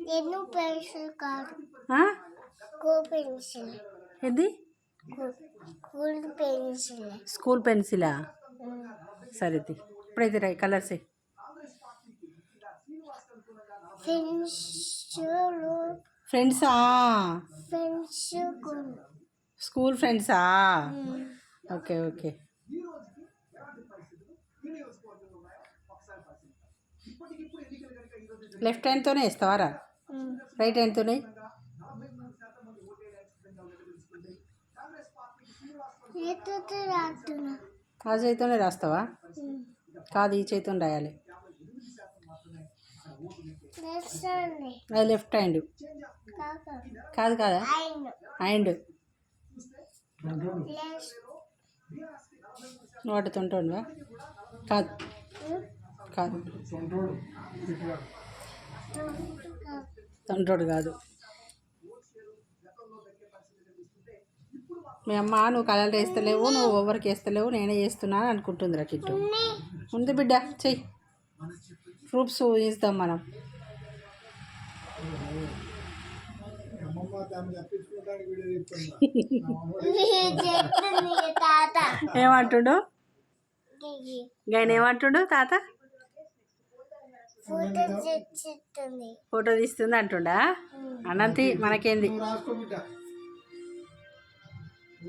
ఎన్ని పెన్సిల్ కాదు కో పెన్సిల్ ఏది స్కూల్ పెన్సిల్ స్కూల్ పెన్సిలా సరే ఇప్పుడైతే రాయి కలర్స్ ఫ్రెండ్సా స్కూల్ ఫ్రెండ్సా ఓకే ఓకే లెఫ్ట్ హ్యాండ్తోనే వేస్తావారా రైట్ హ్యాండ్తోనే ఆ చేతితోనే రాస్తావా కాదు ఈ చేతితో రాయాలి అది లెఫ్ట్ హ్యాండ్ కాదు కాదా హ్యాండ్ వాటి తొంటోడువా కాదు కాదు తొంటోడు కాదు మీ అమ్మ నువ్వు కలర్లు వేస్తలేవు నువ్వు ఎవరికి వేస్తలేవు నేనే చేస్తున్నాను అనుకుంటుందిరా కిట్టు ఉంది బిడ్డ చెయ్యి ప్రూఫ్స్ ఇస్తాం మనం ఏమంటుండు ఆయన ఏమంటుండు తాత ఫోటో తీస్తుంది అంటుండా అనంతి మనకేంది